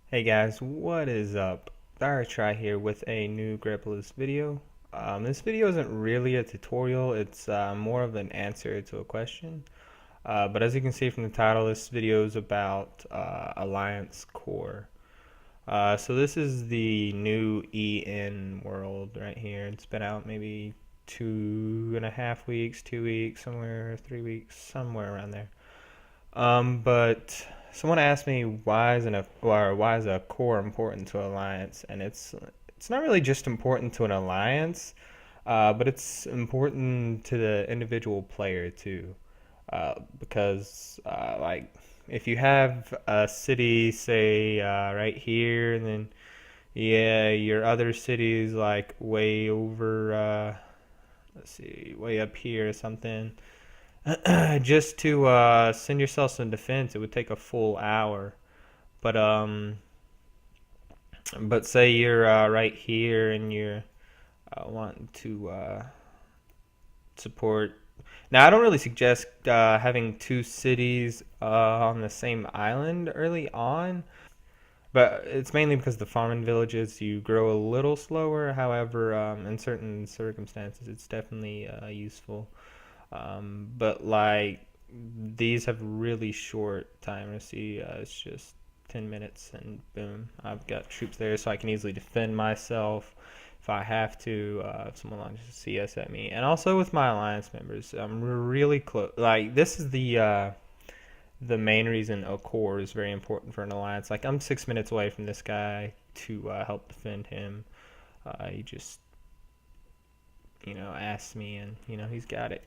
Hey guys, what is up? Try here with a new Grepolis video. This video isn't really a tutorial, it's more of an answer to a question. But as you can see from the title, this video is about Alliance Core. So this is the new EN world right here. It's been out maybe 2.5 weeks, 2 weeks, somewhere, 3 weeks, somewhere around there. But someone asked me why is a core important to Alliance, and it's not really just important to an alliance, but it's important to the individual player too, because like if you have a city, say right here, and then yeah, your other cities like way over, let's see, way up here or something. Just to send yourself some defense, it would take a full hour. But but say you're right here and you're wanting to support. Now, I don't really suggest having two cities on the same island early on, but it's mainly because the farming villages you grow a little slower. However, in certain circumstances, it's definitely useful. But like these have really short timers. See, it's just 10 minutes and boom, I've got troops there, so I can easily defend myself if I have to. If someone launches CS at me, and also with my alliance members, I'm really close. Like this is the main reason a core is very important for an alliance. Like I'm 6 minutes away from this guy to help defend him. He just asked me, and he's got it.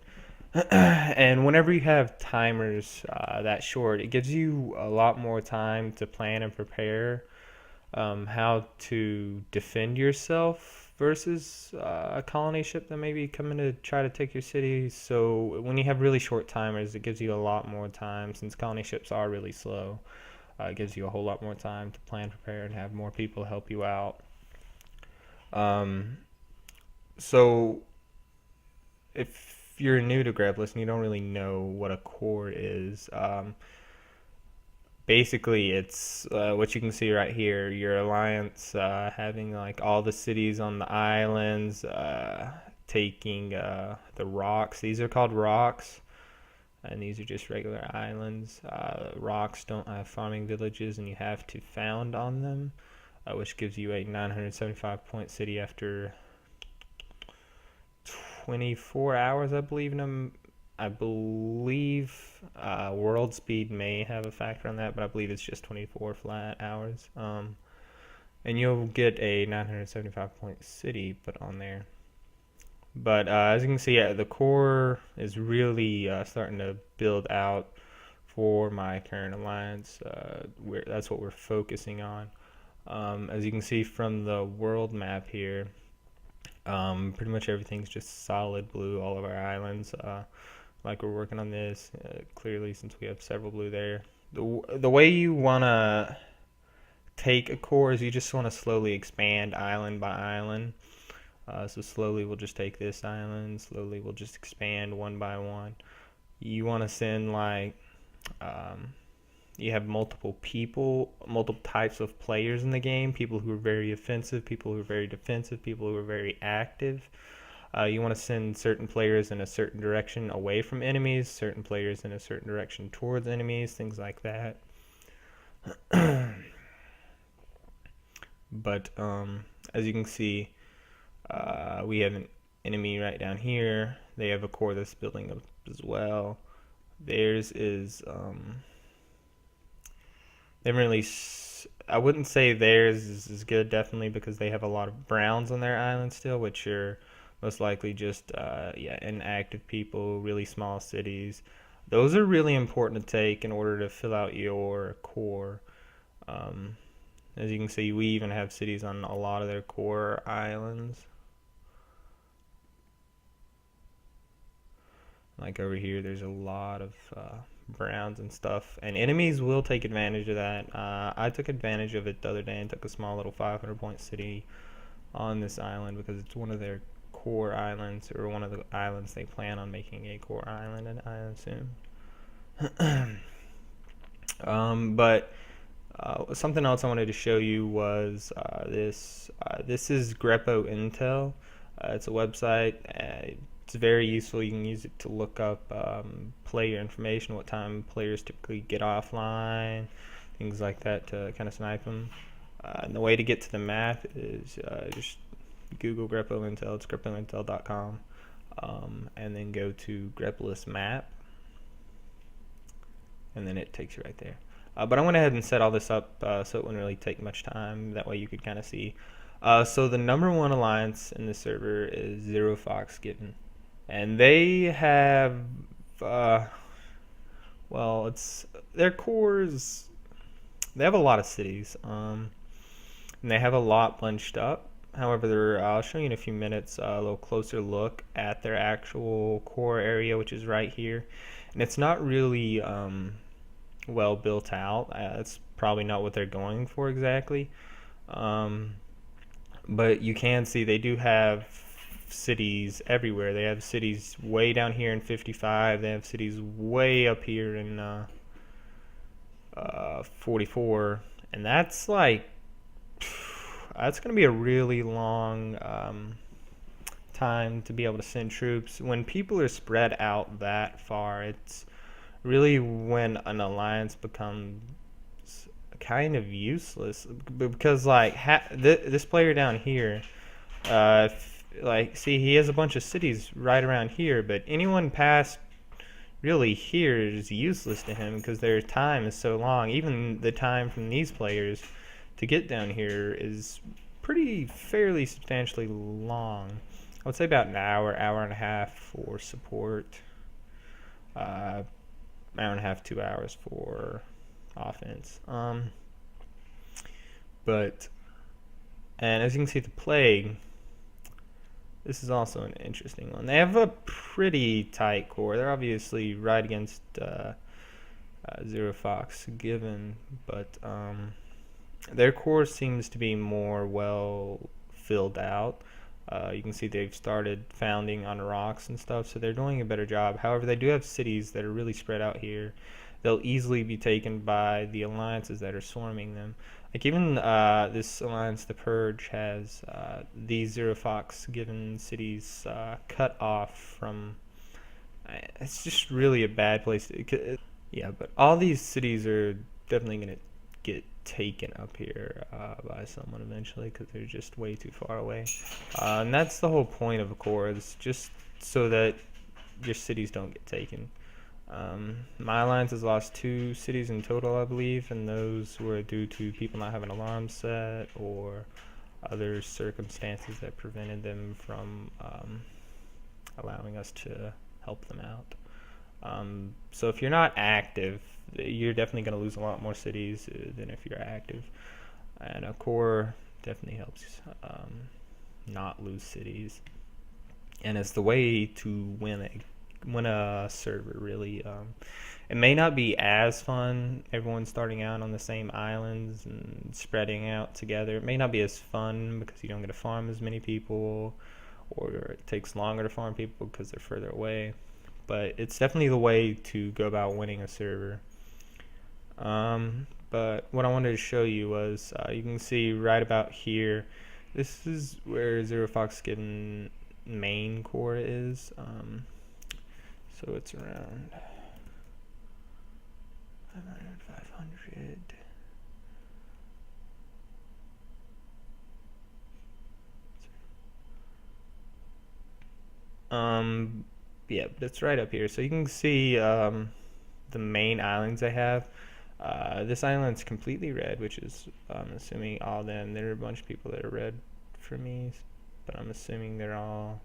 And whenever you have timers that short, it gives you a lot more time to plan and prepare how to defend yourself versus a colony ship that may be coming to try to take your city. So when you have really short timers, it gives you a lot more time. Since colony ships are really slow, it gives you a whole lot more time to plan, prepare, and have more people help you out. Um, so if you're new to Grepolis and you don't really know what a core is, basically it's what you can see right here. Your alliance having like all the cities on the islands, taking the rocks. These are called rocks, and these are just regular islands. Rocks don't have farming villages, and you have to found on them, which gives you a 975 point city after 24 hours, I believe. I believe world speed may have a factor on that, but I believe it's just 24 flat hours. And you'll get a 975 point city put on there. But as you can see, the core is really starting to build out for my current alliance. That's what we're focusing on. As you can see from the world map here, pretty much everything's just solid blue, all of our islands. Like we're working on this, clearly since we have several blue there. The way you want to take a core is you just want to slowly expand island by island. So slowly we'll just take this island, slowly we'll just expand one by one. You want to send like, you have multiple people, multiple types of players in the game. People who are very offensive, people who are very defensive, people who are very active. You want to send certain players in a certain direction away from enemies, certain players in a certain direction towards enemies, things like that. But as you can see, we have an enemy right down here. They have a core that's building up as well. Theirs is they really. I wouldn't say theirs is good, definitely, because they have a lot of browns on their island still, which are most likely just inactive people, really small cities. Those are really important to take in order to fill out your core. Um, as you can see, we even have cities on a lot of their core islands. Like over here, there's a lot of browns and stuff, and enemies will take advantage of that. I took advantage of it the other day and took a small little 500 point city on this island because it's one of their core islands, or one of the islands they plan on making a core island, and I assume. But Something else I wanted to show you was this. This is Grepo Intel. It's a website. It's very useful. You can use it to look up player information, what time players typically get offline, things like that to kind of snipe them. And the way to get to the map is just Google Grepo Intel. It's grepointel.com. And then go to Grepolis map, and then it takes you right there. But I went ahead and set all this up so it wouldn't really take much time. That way you could kind of see. So the number one alliance in the server is Zero Fox Given, and they have well, it's their cores. They have a lot of cities, and they have a lot bunched up. However, I'll show you in a few minutes a little closer look at their actual core area, which is right here, and it's not really well built out. It's probably not what they're going for exactly, but you can see they do have cities everywhere. They have cities way down here in 55. They have cities way up here in 44, and that's like that's going to be a really long time to be able to send troops. When people are spread out that far, it's really when an alliance becomes kind of useless, because like this player down here, like see, he has a bunch of cities right around here, but anyone past really here is useless to him because their time is so long. Even the time from these players to get down here is fairly substantially long. I would say about an hour, hour and a half for support, hour and a half, 2 hours for offense. But and as you can see, the plague. This is also an interesting one. They have a pretty tight core. They're obviously right against Zero Fox Given, but their core seems to be more well filled out. You can see they've started founding on rocks and stuff, so they're doing a better job. However, they do have cities that are really spread out here. They'll easily be taken by the alliances that are swarming them. Like even this alliance, the Purge, has these Zero Fox Given cities cut off from. It's just really a bad place. Yeah, but all these cities are definitely going to get taken up here by someone eventually because they're just way too far away. And that's the whole point of a core, is just so that your cities don't get taken. My alliance has lost 2 cities in total, I believe, and those were due to people not having alarms set or other circumstances that prevented them from allowing us to help them out. So if you're not active, you're definitely going to lose a lot more cities than if you're active. And a core definitely helps not lose cities. And it's the way to win a server, really. It may not be as fun, everyone starting out on the same islands and spreading out together. It may not be as fun because you don't get to farm as many people, or it takes longer to farm people because they're further away. But it's definitely the way to go about winning a server. But what I wanted to show you was, you can see right about here, this is where Zero Fox Given main core is. So it's around 500. Yeah, but it's right up here. So you can see the main islands I have. This island's completely red, which is, I'm assuming, all them. There are a bunch of people that are red for me, but I'm assuming they're all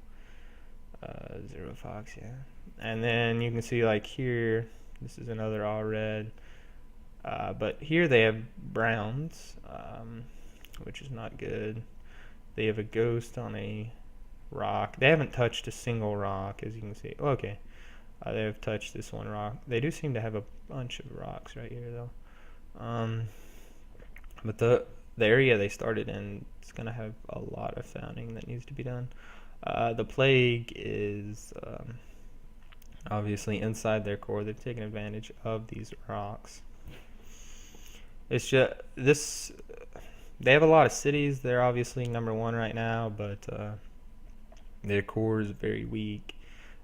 Zero Fox, yeah. And then you can see, like here, this is another all red. But here they have browns, which is not good. They have a ghost on a rock. They haven't touched a single rock, as you can see. Oh, okay. They have touched this one rock. They do seem to have a bunch of rocks right here, though. But the area they started in is going to have a lot of founding that needs to be done. The plague is obviously inside their core. They've taken advantage of these rocks. It's just this. They have a lot of cities. They're obviously number one right now, but their core is very weak.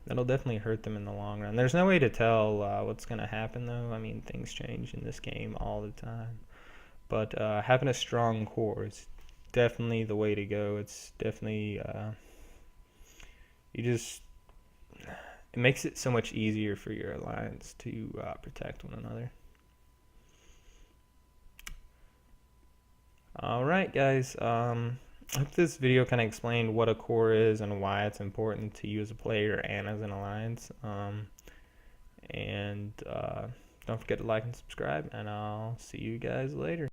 That'll definitely hurt them in the long run. There's no way to tell what's going to happen, though. I mean, things change in this game all the time. But having a strong core is definitely the way to go. It's definitely, you just, it makes it so much easier for your alliance to protect one another. Alright, guys. I hope this video kind of explained what a core is and why it's important to you as a player and as an alliance. And don't forget to like and subscribe, and I'll see you guys later.